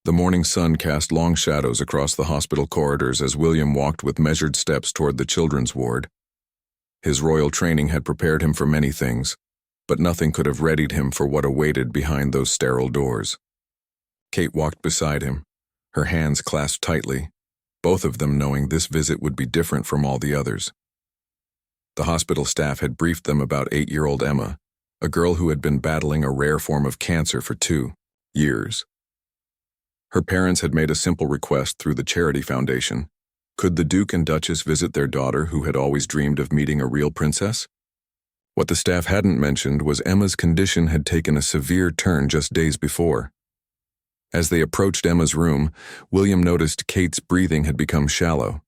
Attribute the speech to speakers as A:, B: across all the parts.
A: The morning sun cast long shadows across the hospital corridors as William walked with measured steps toward the children's ward. His royal training had prepared him for many things, but nothing could have readied him for what awaited behind those sterile doors. Kate walked beside him, her hands clasped tightly, both of them knowing this visit would be different from all the others. The hospital staff had briefed them about 8-year-old Emma, a girl who had been battling a rare form of cancer for 2 years. Her parents had made a simple request through the charity foundation. Could the Duke and Duchess visit their daughter who had always dreamed of meeting a real princess? What the staff hadn't mentioned was Emma's condition had taken a severe turn just days before. As they approached Emma's room, William noticed Kate's breathing had become shallow.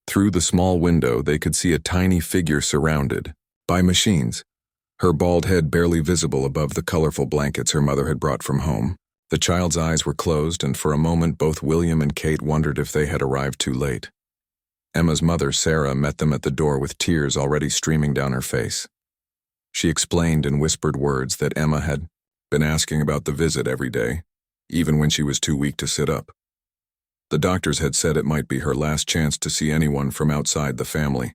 A: Through the small window, they could see a tiny figure surrounded by machines, her bald head barely visible above the colorful blankets her mother had brought from home. The child's eyes were closed, and for a moment both William and Kate wondered if they had arrived too late. Emma's mother, Sarah, met them at the door with tears already streaming down her face. She explained in whispered words that Emma had been asking about the visit every day, even when she was too weak to sit up. The doctors had said it might be her last chance to see anyone from outside the family.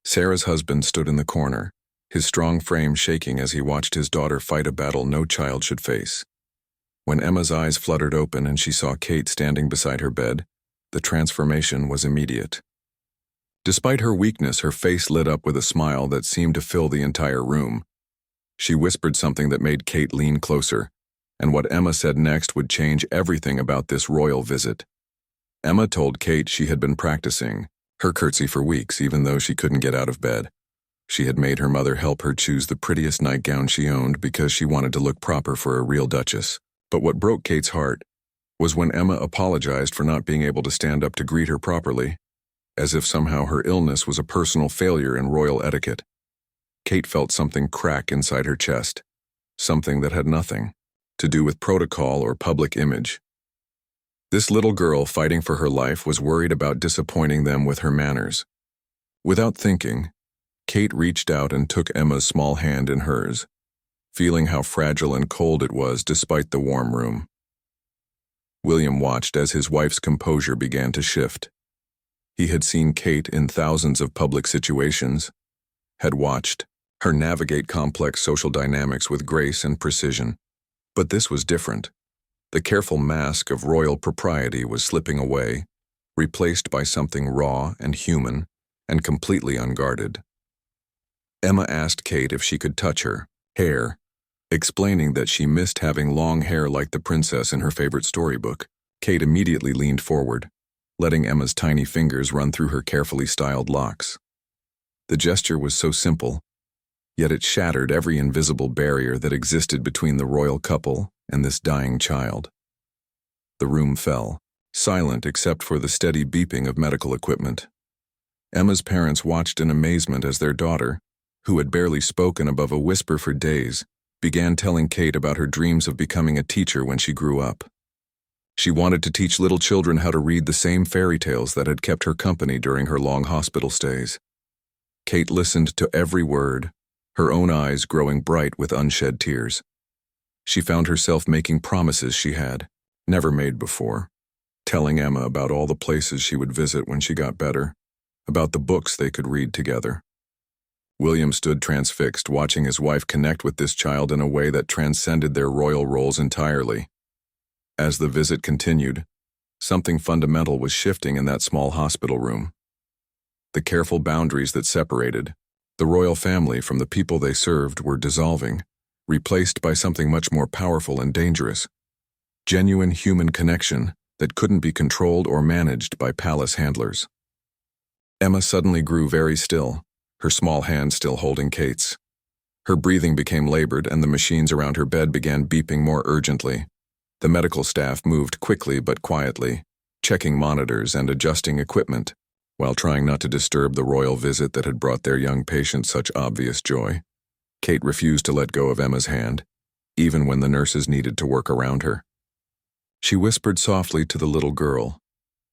A: Sarah's husband stood in the corner, his strong frame shaking as he watched his daughter fight a battle no child should face. When Emma's eyes fluttered open and she saw Kate standing beside her bed, the transformation was immediate. Despite her weakness, her face lit up with a smile that seemed to fill the entire room. She whispered something that made Kate lean closer, and what Emma said next would change everything about this royal visit. Emma told Kate she had been practicing her curtsy for weeks, even though she couldn't get out of bed. She had made her mother help her choose the prettiest nightgown she owned because she wanted to look proper for a real duchess. But what broke Kate's heart was when Emma apologized for not being able to stand up to greet her properly, as if somehow her illness was a personal failure in royal etiquette. Kate felt something crack inside her chest, something that had nothing to do with protocol or public image. This little girl fighting for her life was worried about disappointing them with her manners. Without thinking, Kate reached out and took Emma's small hand in hers, feeling how fragile and cold it was despite the warm room. William watched as his wife's composure began to shift. He had seen Kate in thousands of public situations, had watched her navigate complex social dynamics with grace and precision. But this was different. The careful mask of royal propriety was slipping away, replaced by something raw and human and completely unguarded. Emma asked Kate if she could touch her hair, explaining that she missed having long hair like the princess in her favorite storybook. Kate immediately leaned forward, letting Emma's tiny fingers run through her carefully styled locks. The gesture was so simple, yet it shattered every invisible barrier that existed between the royal couple and this dying child. The room fell, silent except for the steady beeping of medical equipment. Emma's parents watched in amazement as their daughter, who had barely spoken above a whisper for days, began telling Kate about her dreams of becoming a teacher when she grew up. She wanted to teach little children how to read the same fairy tales that had kept her company during her long hospital stays. Kate listened to every word, her own eyes growing bright with unshed tears. She found herself making promises she had never made before, telling Emma about all the places she would visit when she got better, about the books they could read together. William stood transfixed, watching his wife connect with this child in a way that transcended their royal roles entirely. As the visit continued, something fundamental was shifting in that small hospital room. The careful boundaries that separated the royal family from the people they served were dissolving, replaced by something much more powerful and dangerous: genuine human connection that couldn't be controlled or managed by palace handlers. Emma suddenly grew very still, her small hand still holding Kate's. Her breathing became labored, and the machines around her bed began beeping more urgently. The medical staff moved quickly but quietly, checking monitors and adjusting equipment, while trying not to disturb the royal visit that had brought their young patient such obvious joy. Kate refused to let go of Emma's hand, even when the nurses needed to work around her. She whispered softly to the little girl,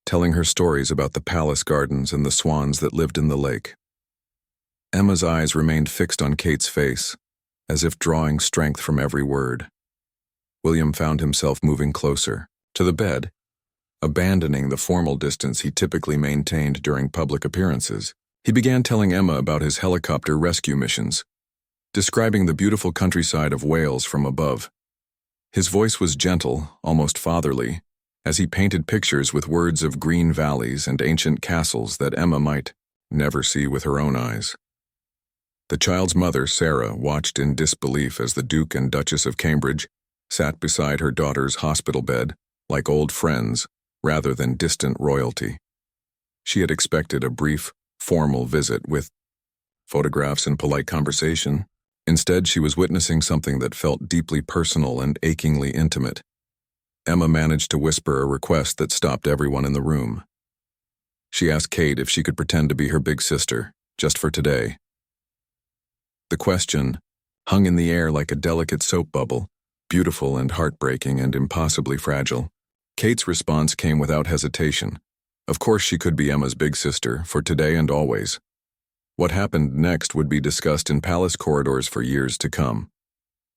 A: telling her stories about the palace gardens and the swans that lived in the lake. Emma's eyes remained fixed on Kate's face, as if drawing strength from every word. William found himself moving closer, to the bed, abandoning the formal distance he typically maintained during public appearances. He began telling Emma about his helicopter rescue missions, describing the beautiful countryside of Wales from above. His voice was gentle, almost fatherly, as he painted pictures with words of green valleys and ancient castles that Emma might never see with her own eyes. The child's mother, Sarah, watched in disbelief as the Duke and Duchess of Cambridge sat beside her daughter's hospital bed like old friends rather than distant royalty. She had expected a brief, formal visit with photographs and polite conversation. Instead, she was witnessing something that felt deeply personal and achingly intimate. Emma managed to whisper a request that stopped everyone in the room. She asked Kate if she could pretend to be her big sister, just for today. The question hung in the air like a delicate soap bubble, beautiful and heartbreaking and impossibly fragile. Kate's response came without hesitation. Of course she could be Emma's big sister, for today and always. What happened next would be discussed in palace corridors for years to come.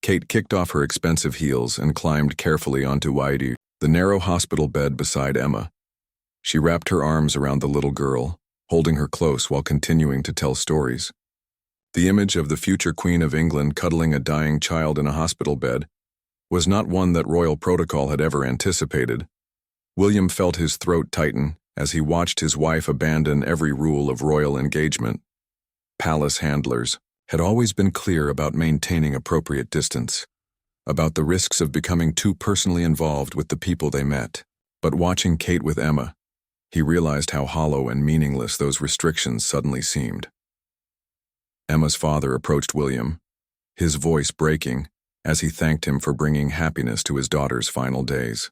A: Kate kicked off her expensive heels and climbed carefully onto Whitey, the narrow hospital bed beside Emma. She wrapped her arms around the little girl, holding her close while continuing to tell stories. The image of the future Queen of England cuddling a dying child in a hospital bed was not one that royal protocol had ever anticipated. William felt his throat tighten as he watched his wife abandon every rule of royal engagement. Palace handlers had always been clear about maintaining appropriate distance, about the risks of becoming too personally involved with the people they met. But watching Kate with Emma, he realized how hollow and meaningless those restrictions suddenly seemed. Emma's father approached William, his voice breaking as he thanked him for bringing happiness to his daughter's final days.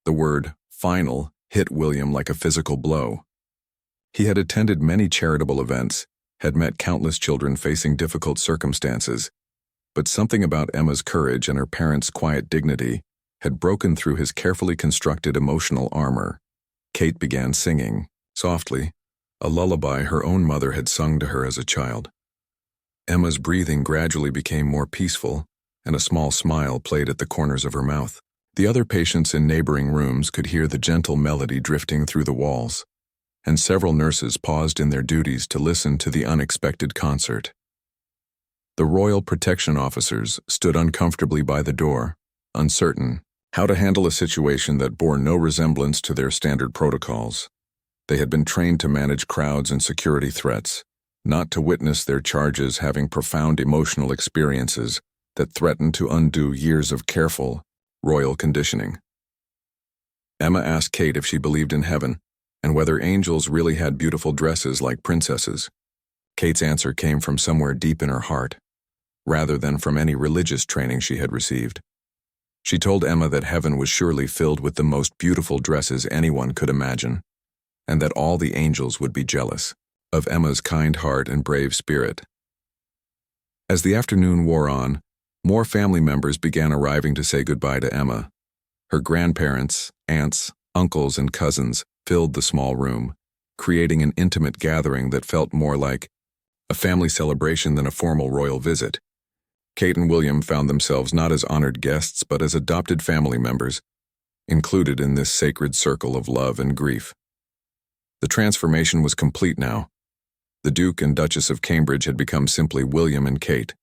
A: The word "final" hit William like a physical blow. He had attended many charitable events, had met countless children facing difficult circumstances, but something about Emma's courage and her parents' quiet dignity had broken through his carefully constructed emotional armor. Kate began singing, softly, a lullaby her own mother had sung to her as a child. Emma's breathing gradually became more peaceful, and a small smile played at the corners of her mouth. The other patients in neighboring rooms could hear the gentle melody drifting through the walls, and several nurses paused in their duties to listen to the unexpected concert. The royal protection officers stood uncomfortably by the door, uncertain how to handle a situation that bore no resemblance to their standard protocols. They had been trained to manage crowds and security threats, not to witness their charges having profound emotional experiences that threatened to undo years of careful, royal conditioning. Emma asked Kate if she believed in heaven, and whether angels really had beautiful dresses like princesses. Kate's answer came from somewhere deep in her heart, rather than from any religious training she had received. She told Emma that heaven was surely filled with the most beautiful dresses anyone could imagine, and that all the angels would be jealous of Emma's kind heart and brave spirit. As the afternoon wore on, more family members began arriving to say goodbye to Emma. Her grandparents, aunts, uncles, and cousins filled the small room, creating an intimate gathering that felt more like a family celebration than a formal royal visit. Kate and William found themselves not as honored guests but as adopted family members, included in this sacred circle of love and grief. The transformation was complete now. The Duke and Duchess of Cambridge had become simply William and Kate,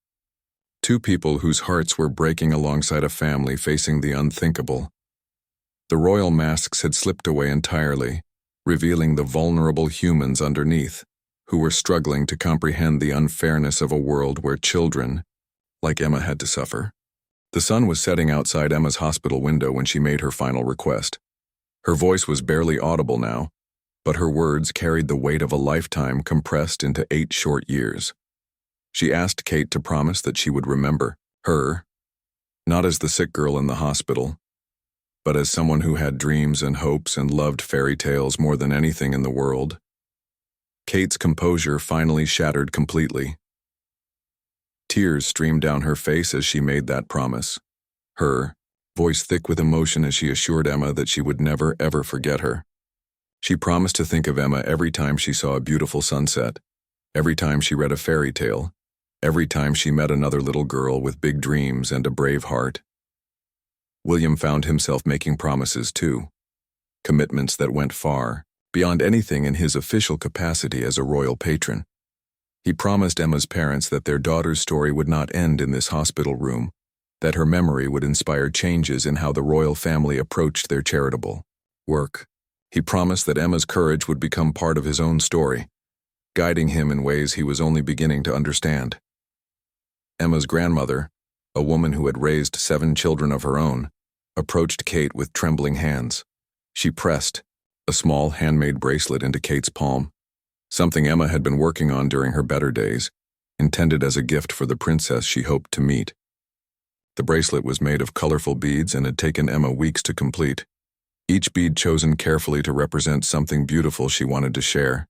A: two people whose hearts were breaking alongside a family facing the unthinkable. The royal masks had slipped away entirely, revealing the vulnerable humans underneath, who were struggling to comprehend the unfairness of a world where children, like Emma, had to suffer. The sun was setting outside Emma's hospital window when she made her final request. Her voice was barely audible now, but her words carried the weight of a lifetime compressed into 8 short years. She asked Kate to promise that she would remember her, not as the sick girl in the hospital, but as someone who had dreams and hopes and loved fairy tales more than anything in the world. Kate's composure finally shattered completely. Tears streamed down her face as she made that promise, her voice thick with emotion as she assured Emma that she would never ever forget her. She promised to think of Emma every time she saw a beautiful sunset, every time she read a fairy tale, every time she met another little girl with big dreams and a brave heart. William found himself making promises too, commitments that went far, beyond anything in his official capacity as a royal patron. He promised Emma's parents that their daughter's story would not end in this hospital room, that her memory would inspire changes in how the royal family approached their charitable work. He promised that Emma's courage would become part of his own story, guiding him in ways he was only beginning to understand. Emma's grandmother, a woman who had raised 7 children of her own, approached Kate with trembling hands. She pressed a small handmade bracelet into Kate's palm, something Emma had been working on during her better days, intended as a gift for the princess she hoped to meet. The bracelet was made of colorful beads and had taken Emma weeks to complete, each bead chosen carefully to represent something beautiful she wanted to share.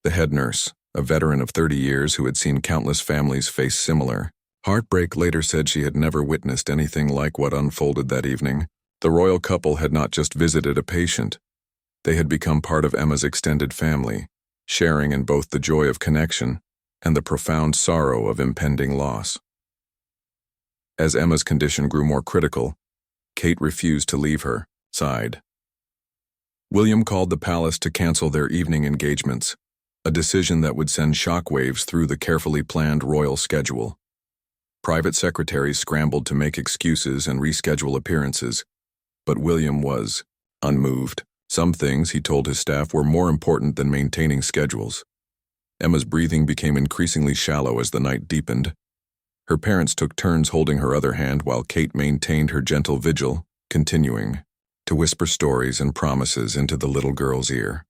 A: The head nurse, a veteran of 30 years who had seen countless families face similar heartbreak, later said she had never witnessed anything like what unfolded that evening. The royal couple had not just visited a patient. They had become part of Emma's extended family, sharing in both the joy of connection and the profound sorrow of impending loss. As Emma's condition grew more critical, Kate refused to leave her side. William called the palace to cancel their evening engagements, a decision that would send shockwaves through the carefully planned royal schedule. Private secretaries scrambled to make excuses and reschedule appearances, but William was unmoved. Some things, he told his staff, were more important than maintaining schedules. Emma's breathing became increasingly shallow as the night deepened. Her parents took turns holding her other hand while Kate maintained her gentle vigil, continuing to whisper stories and promises into the little girl's ear.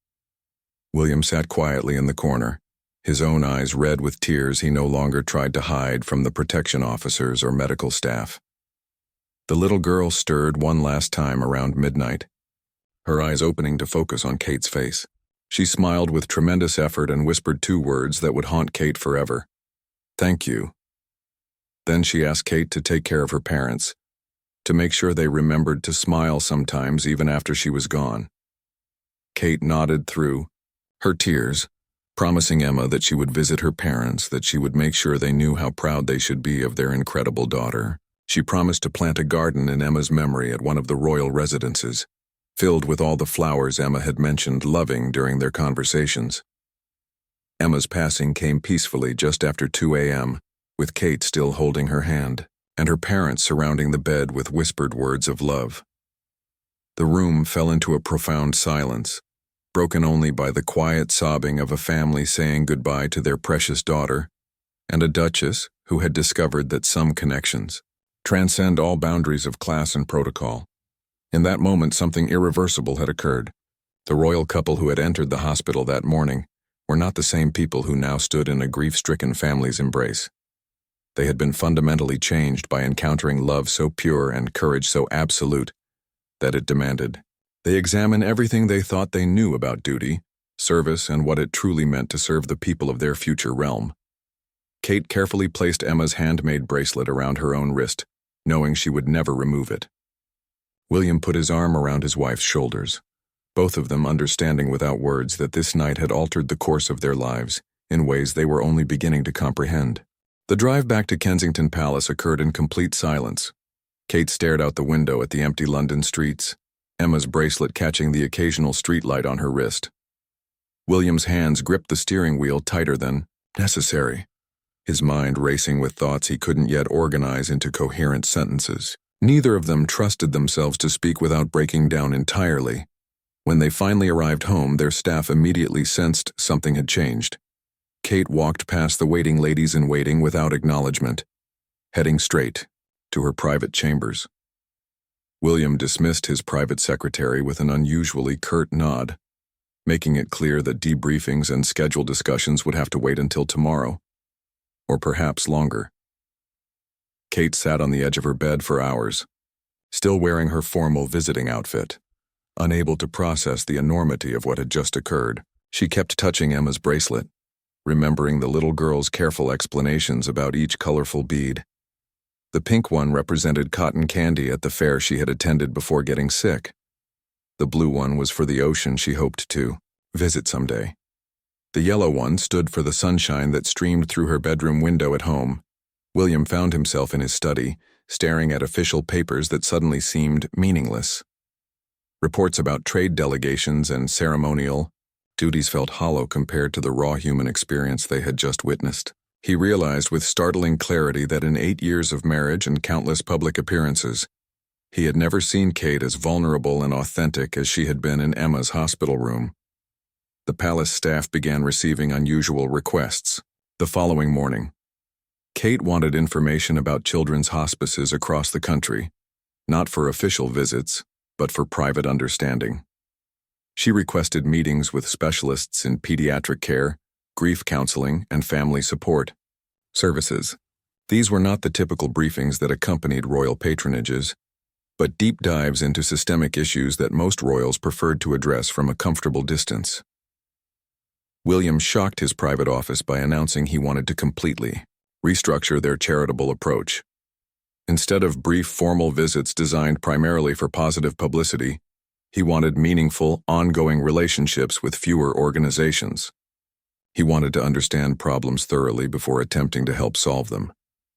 A: William sat quietly in the corner, his own eyes red with tears he no longer tried to hide from the protection officers or medical staff. The little girl stirred one last time around midnight, her eyes opening to focus on Kate's face. She smiled with tremendous effort and whispered 2 words that would haunt Kate forever. "Thank you." Then she asked Kate to take care of her parents, to make sure they remembered to smile sometimes even after she was gone. Kate nodded through her tears, promising Emma that she would visit her parents, that she would make sure they knew how proud they should be of their incredible daughter. She promised to plant a garden in Emma's memory at one of the royal residences, filled with all the flowers Emma had mentioned loving during their conversations. Emma's passing came peacefully just after 2 a.m., with Kate still holding her hand, and her parents surrounding the bed with whispered words of love. The room fell into a profound silence, broken only by the quiet sobbing of a family saying goodbye to their precious daughter, and a duchess who had discovered that some connections transcend all boundaries of class and protocol. In that moment, something irreversible had occurred. The royal couple who had entered the hospital that morning were not the same people who now stood in a grief-stricken family's embrace. They had been fundamentally changed by encountering love so pure and courage so absolute that it demanded they examine everything they thought they knew about duty, service, and what it truly meant to serve the people of their future realm. Kate carefully placed Emma's handmade bracelet around her own wrist, knowing she would never remove it. William put his arm around his wife's shoulders, both of them understanding without words that this night had altered the course of their lives in ways they were only beginning to comprehend. The drive back to Kensington Palace occurred in complete silence. Kate stared out the window at the empty London streets, Emma's bracelet catching the occasional streetlight on her wrist. William's hands gripped the steering wheel tighter than necessary, his mind racing with thoughts he couldn't yet organize into coherent sentences. Neither of them trusted themselves to speak without breaking down entirely. When they finally arrived home, their staff immediately sensed something had changed. Kate walked past the waiting ladies in waiting without acknowledgement, heading straight to her private chambers. William dismissed his private secretary with an unusually curt nod, making it clear that debriefings and scheduled discussions would have to wait until tomorrow, or perhaps longer. Kate sat on the edge of her bed for hours, still wearing her formal visiting outfit. Unable to process the enormity of what had just occurred, she kept touching Emma's bracelet, remembering the little girl's careful explanations about each colorful bead. The pink one represented cotton candy at the fair she had attended before getting sick. The blue one was for the ocean she hoped to visit someday. The yellow one stood for the sunshine that streamed through her bedroom window at home. William found himself in his study, staring at official papers that suddenly seemed meaningless. Reports about trade delegations and ceremonial duties felt hollow compared to the raw human experience they had just witnessed. He realized with startling clarity that in 8 years of marriage and countless public appearances, he had never seen Kate as vulnerable and authentic as she had been in Emma's hospital room. The palace staff began receiving unusual requests. The following morning, Kate wanted information about children's hospices across the country, not for official visits, but for private understanding. She requested meetings with specialists in pediatric care, grief counseling, and family support services. These were not the typical briefings that accompanied royal patronages, but deep dives into systemic issues that most royals preferred to address from a comfortable distance. William shocked his private office by announcing he wanted to completely restructure their charitable approach. Instead of brief formal visits designed primarily for positive publicity, he wanted meaningful, ongoing relationships with fewer organizations. He wanted to understand problems thoroughly before attempting to help solve them,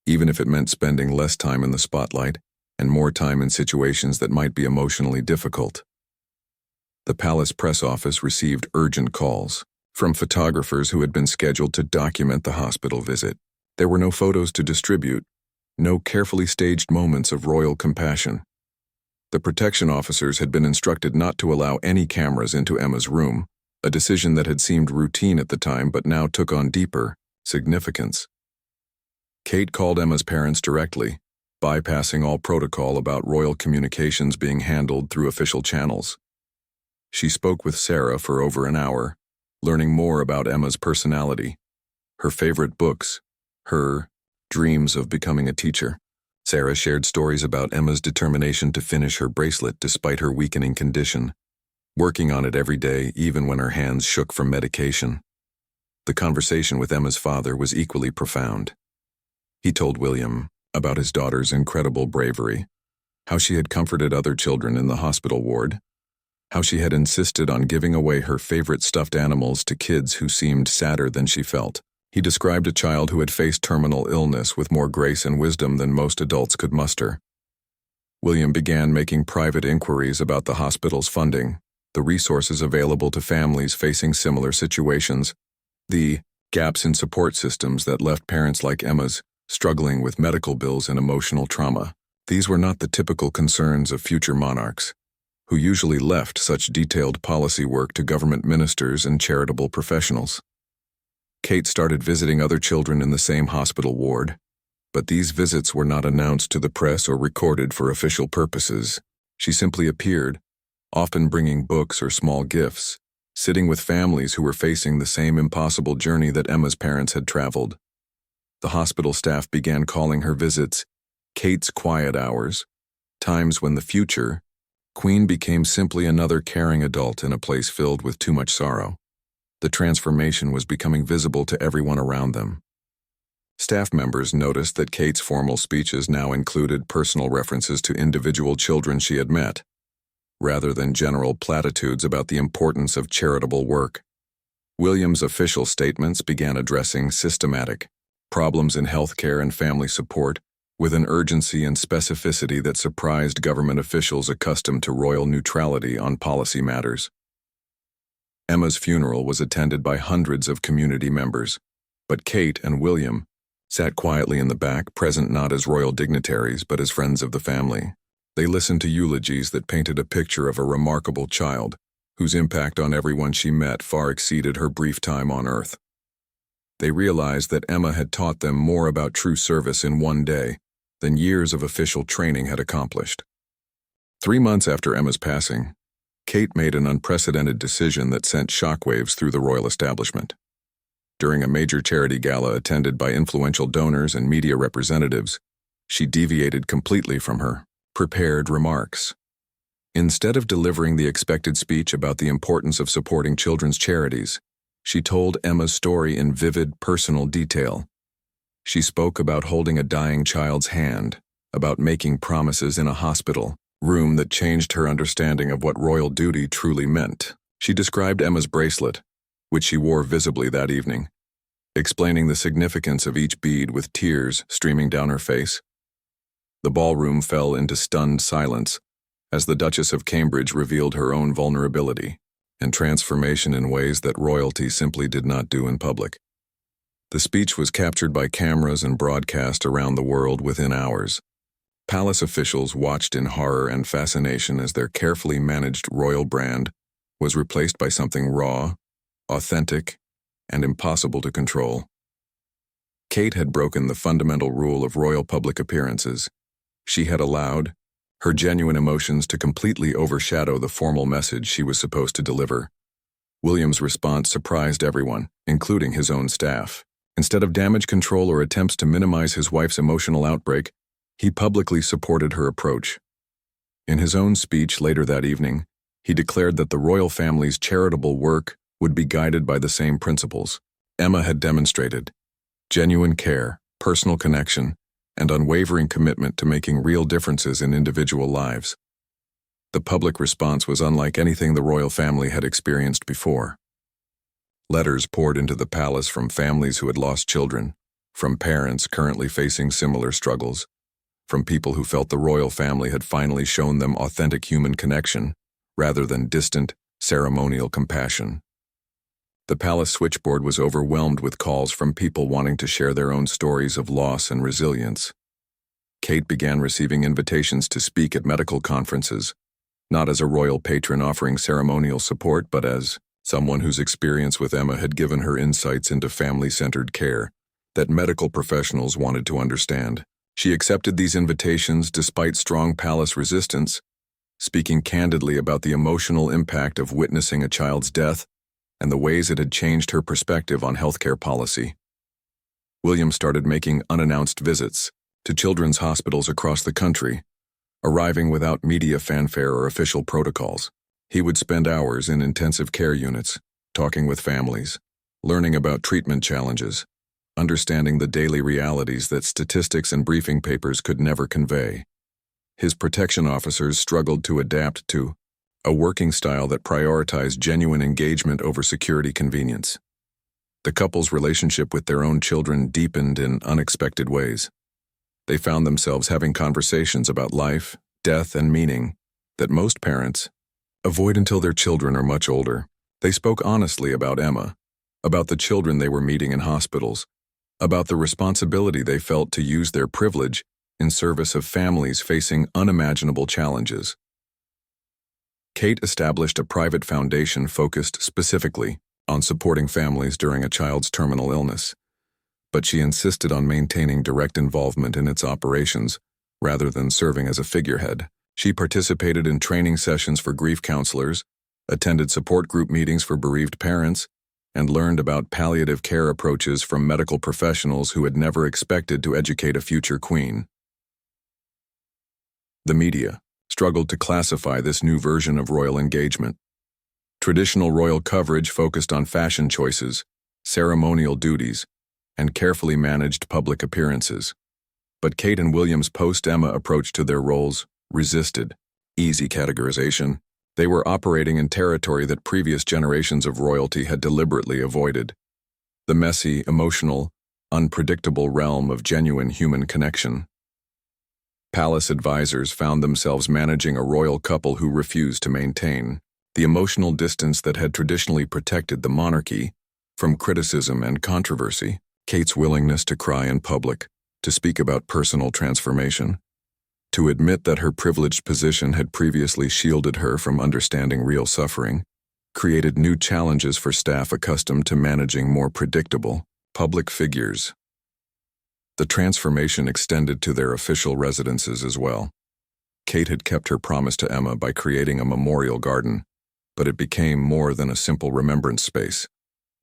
A: even if it meant spending less time in the spotlight and more time in situations that might be emotionally difficult. The palace press office received urgent calls from photographers who had been scheduled to document the hospital visit. There were no photos to distribute, no carefully staged moments of royal compassion. The protection officers had been instructed not to allow any cameras into Emma's room, a decision that had seemed routine at the time but now took on deeper significance. Kate called Emma's parents directly, bypassing all protocol about royal communications being handled through official channels. She spoke with Sarah for over an hour, learning more about Emma's personality, her favorite books, her dreams of becoming a teacher. Sarah shared stories about Emma's determination to finish her bracelet despite her weakening condition, working on it every day even when her hands shook from medication. The conversation with Emma's father was equally profound. He told William about his daughter's incredible bravery, how she had comforted other children in the hospital ward, how she had insisted on giving away her favorite stuffed animals to kids who seemed sadder than she felt. He described a child who had faced terminal illness with more grace and wisdom than most adults could muster. William began making private inquiries about the hospital's funding, the resources available to families facing similar situations, the gaps in support systems that left parents like Emma's struggling with medical bills and emotional trauma. These were not the typical concerns of future monarchs, who usually left such detailed policy work to government ministers and charitable professionals. Kate started visiting other children in the same hospital ward, but these visits were not announced to the press or recorded for official purposes. She simply appeared, often bringing books or small gifts, sitting with families who were facing the same impossible journey that Emma's parents had traveled. The hospital staff began calling her visits Kate's quiet hours, times when the future Queen became simply another caring adult in a place filled with too much sorrow. The transformation was becoming visible to everyone around them. Staff members noticed that Kate's formal speeches now included personal references to individual children she had met, rather than general platitudes about the importance of charitable work. William's official statements began addressing systematic problems in healthcare and family support with an urgency and specificity that surprised government officials accustomed to royal neutrality on policy matters. Emma's funeral was attended by hundreds of community members, but Kate and William sat quietly in the back, present not as royal dignitaries but as friends of the family. They listened to eulogies that painted a picture of a remarkable child, whose impact on everyone she met far exceeded her brief time on Earth. They realized that Emma had taught them more about true service in one day than years of official training had accomplished. 3 months after Emma's passing, Kate made an unprecedented decision that sent shockwaves through the royal establishment. During a major charity gala attended by influential donors and media representatives, she deviated completely from her prepared remarks. Instead of delivering the expected speech about the importance of supporting children's charities, she told Emma's story in vivid, personal detail. She spoke about holding a dying child's hand, about making promises in a hospital room that changed her understanding of what royal duty truly meant. She described Emma's bracelet, which she wore visibly that evening, explaining the significance of each bead with tears streaming down her face. The ballroom fell into stunned silence as the Duchess of Cambridge revealed her own vulnerability and transformation in ways that royalty simply did not do in public. The speech was captured by cameras and broadcast around the world within hours. Palace officials watched in horror and fascination as their carefully managed royal brand was replaced by something raw, authentic, and impossible to control. Kate had broken the fundamental rule of royal public appearances. She had allowed her genuine emotions to completely overshadow the formal message she was supposed to deliver. William's response surprised everyone, including his own staff. Instead of damage control or attempts to minimize his wife's emotional outbreak, he publicly supported her approach. In his own speech later that evening, he declared that the royal family's charitable work would be guided by the same principles Emma had demonstrated: genuine care, personal connection, and unwavering commitment to making real differences in individual lives. The public response was unlike anything the royal family had experienced before. Letters poured into the palace from families who had lost children, from parents currently facing similar struggles, from people who felt the royal family had finally shown them authentic human connection rather than distant, ceremonial compassion. The palace switchboard was overwhelmed with calls from people wanting to share their own stories of loss and resilience. Kate began receiving invitations to speak at medical conferences, not as a royal patron offering ceremonial support, but as someone whose experience with Emma had given her insights into family-centered care that medical professionals wanted to understand. She accepted these invitations despite strong palace resistance, speaking candidly about the emotional impact of witnessing a child's death and the ways it had changed her perspective on healthcare policy. William started making unannounced visits to children's hospitals across the country, arriving without media fanfare or official protocols. He would spend hours in intensive care units, talking with families, learning about treatment challenges, understanding the daily realities that statistics and briefing papers could never convey. His protection officers struggled to adapt to a working style that prioritized genuine engagement over security convenience. The couple's relationship with their own children deepened in unexpected ways. They found themselves having conversations about life, death, and meaning that most parents avoid until their children are much older. They spoke honestly about Emma, about the children they were meeting in hospitals, about the responsibility they felt to use their privilege in service of families facing unimaginable challenges. Kate established a private foundation focused specifically on supporting families during a child's terminal illness, but she insisted on maintaining direct involvement in its operations rather than serving as a figurehead. She participated in training sessions for grief counselors, attended support group meetings for bereaved parents, and learned about palliative care approaches from medical professionals who had never expected to educate a future queen. The media struggled to classify this new version of royal engagement. Traditional royal coverage focused on fashion choices, ceremonial duties, and carefully managed public appearances. But Kate and William's post-Emma approach to their roles resisted easy categorization. They were operating in territory that previous generations of royalty had deliberately avoided: the messy, emotional, unpredictable realm of genuine human connection. Palace advisors found themselves managing a royal couple who refused to maintain the emotional distance that had traditionally protected the monarchy from criticism and controversy. Kate's willingness to cry in public, to speak about personal transformation, to admit that her privileged position had previously shielded her from understanding real suffering, created new challenges for staff accustomed to managing more predictable public figures. The transformation extended to their official residences as well. Kate had kept her promise to Emma by creating a memorial garden, but it became more than a simple remembrance space.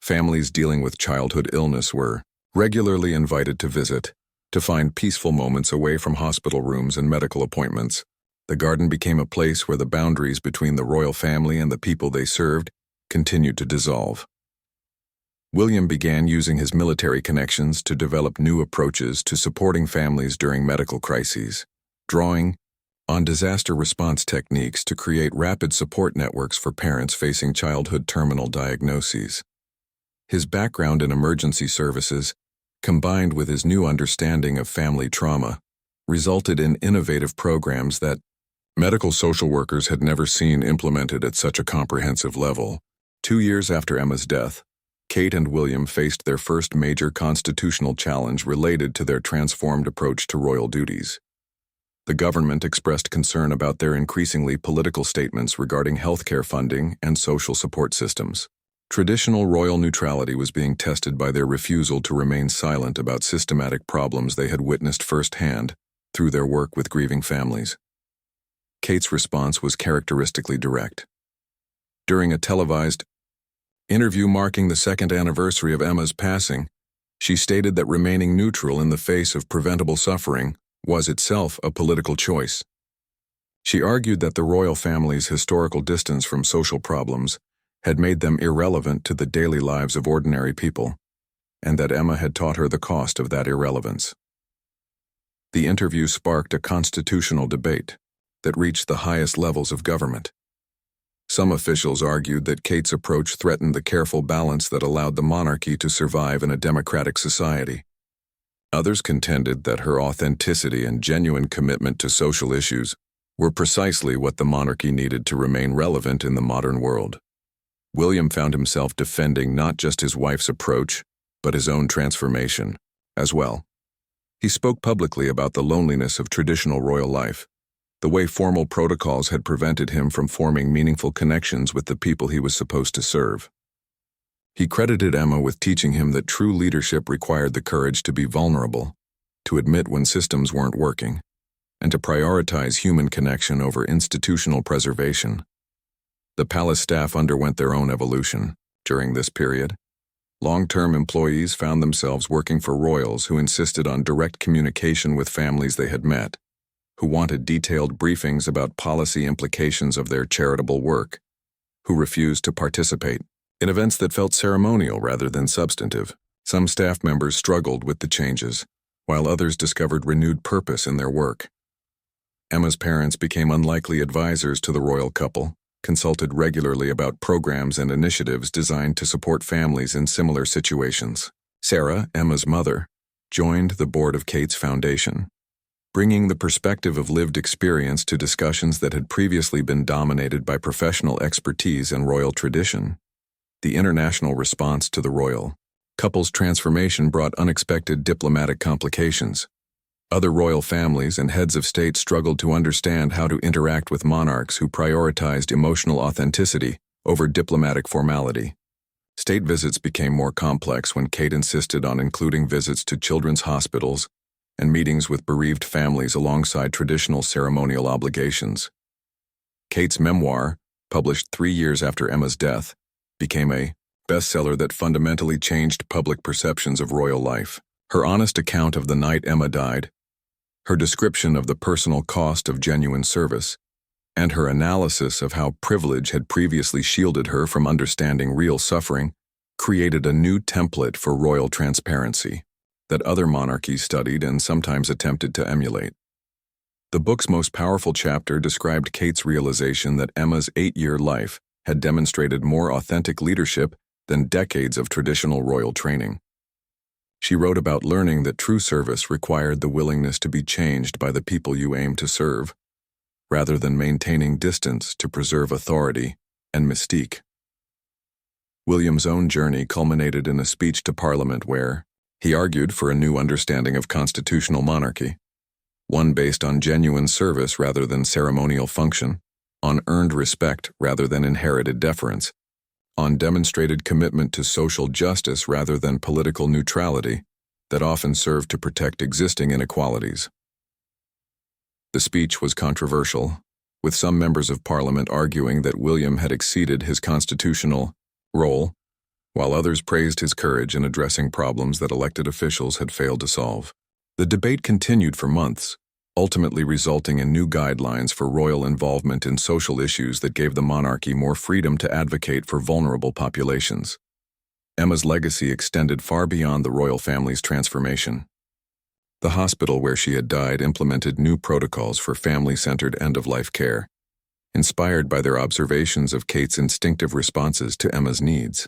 A: Families dealing with childhood illness were regularly invited to visit, to find peaceful moments away from hospital rooms and medical appointments. The garden became a place where the boundaries between the royal family and the people they served continued to dissolve. William began using his military connections to develop new approaches to supporting families during medical crises, drawing on disaster response techniques to create rapid support networks for parents facing childhood terminal diagnoses. His background in emergency services, combined with his new understanding of family trauma, resulted in innovative programs that medical social workers had never seen implemented at such a comprehensive level. 2 years after Emma's death, Kate and William faced their first major constitutional challenge related to their transformed approach to royal duties. The government expressed concern about their increasingly political statements regarding healthcare funding and social support systems. Traditional royal neutrality was being tested by their refusal to remain silent about systematic problems they had witnessed firsthand through their work with grieving families. Kate's response was characteristically direct. During a televised interview marking the second anniversary of Emma's passing, she stated that remaining neutral in the face of preventable suffering was itself a political choice. She argued that the royal family's historical distance from social problems had made them irrelevant to the daily lives of ordinary people, and that Emma had taught her the cost of that irrelevance. The interview sparked a constitutional debate that reached the highest levels of government. Some officials argued that Kate's approach threatened the careful balance that allowed the monarchy to survive in a democratic society. Others contended that her authenticity and genuine commitment to social issues were precisely what the monarchy needed to remain relevant in the modern world. William found himself defending not just his wife's approach, but his own transformation as well. He spoke publicly about the loneliness of traditional royal life, the way formal protocols had prevented him from forming meaningful connections with the people he was supposed to serve. He credited Emma with teaching him that true leadership required the courage to be vulnerable, to admit when systems weren't working, and to prioritize human connection over institutional preservation. The palace staff underwent their own evolution during this period. Long-term employees found themselves working for royals who insisted on direct communication with families they had met, who wanted detailed briefings about policy implications of their charitable work, who refused to participate in events that felt ceremonial rather than substantive. Some staff members struggled with the changes, while others discovered renewed purpose in their work. Emma's parents became unlikely advisors to the royal couple, consulted regularly about programs and initiatives designed to support families in similar situations. Sarah, Emma's mother, joined the board of Kate's foundation, bringing the perspective of lived experience to discussions that had previously been dominated by professional expertise and royal tradition. The international response to the royal couple's transformation brought unexpected diplomatic complications. Other royal families and heads of state struggled to understand how to interact with monarchs who prioritized emotional authenticity over diplomatic formality. State visits became more complex when Kate insisted on including visits to children's hospitals and meetings with bereaved families alongside traditional ceremonial obligations. Kate's memoir, published 3 years after Emma's death, became a bestseller that fundamentally changed public perceptions of royal life. Her honest account of the night Emma died, her description of the personal cost of genuine service, and her analysis of how privilege had previously shielded her from understanding real suffering, created a new template for royal transparency that other monarchies studied and sometimes attempted to emulate. The book's most powerful chapter described Kate's realization that Emma's 8-year life had demonstrated more authentic leadership than decades of traditional royal training. She wrote about learning that true service required the willingness to be changed by the people you aim to serve, rather than maintaining distance to preserve authority and mystique. William's own journey culminated in a speech to Parliament where he argued for a new understanding of constitutional monarchy, one based on genuine service rather than ceremonial function, on earned respect rather than inherited deference, on demonstrated commitment to social justice rather than political neutrality that often served to protect existing inequalities. The speech was controversial, with some members of Parliament arguing that William had exceeded his constitutional role, while others praised his courage in addressing problems that elected officials had failed to solve. The debate continued for months, ultimately resulting in new guidelines for royal involvement in social issues that gave the monarchy more freedom to advocate for vulnerable populations. Emma's legacy extended far beyond the royal family's transformation. The hospital where she had died implemented new protocols for family-centered end-of-life care, inspired by their observations of Kate's instinctive responses to Emma's needs.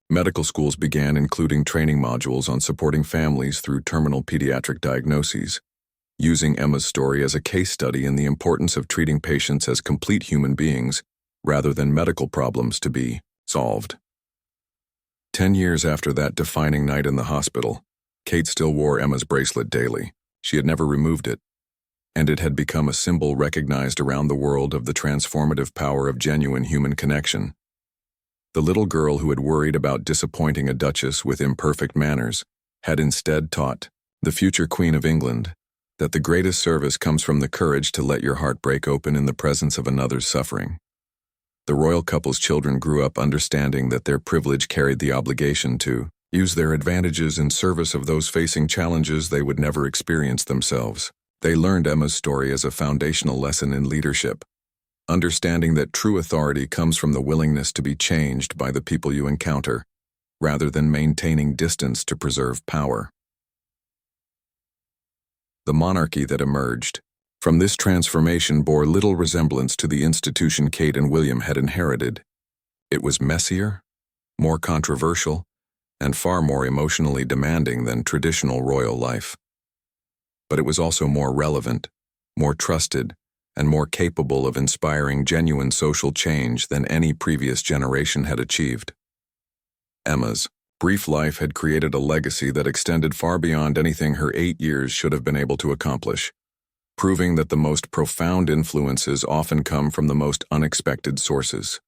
A: Medical schools began including training modules on supporting families through terminal pediatric diagnoses, using Emma's story as a case study in the importance of treating patients as complete human beings rather than medical problems to be solved. 10 years after that defining night in the hospital, Kate still wore Emma's bracelet daily. She had never removed it, and it had become a symbol recognized around the world of the transformative power of genuine human connection. The little girl who had worried about disappointing a duchess with imperfect manners had instead taught the future Queen of England that the greatest service comes from the courage to let your heart break open in the presence of another's suffering. The royal couple's children grew up understanding that their privilege carried the obligation to use their advantages in service of those facing challenges they would never experience themselves. They learned Emma's story as a foundational lesson in leadership, understanding that true authority comes from the willingness to be changed by the people you encounter, rather than maintaining distance to preserve power. The monarchy that emerged from this transformation bore little resemblance to the institution Kate and William had inherited. It was messier, more controversial, and far more emotionally demanding than traditional royal life. But it was also more relevant, more trusted, and more capable of inspiring genuine social change than any previous generation had achieved. Emma's brief life had created a legacy that extended far beyond anything her 8 years should have been able to accomplish, proving that the most profound influences often come from the most unexpected sources.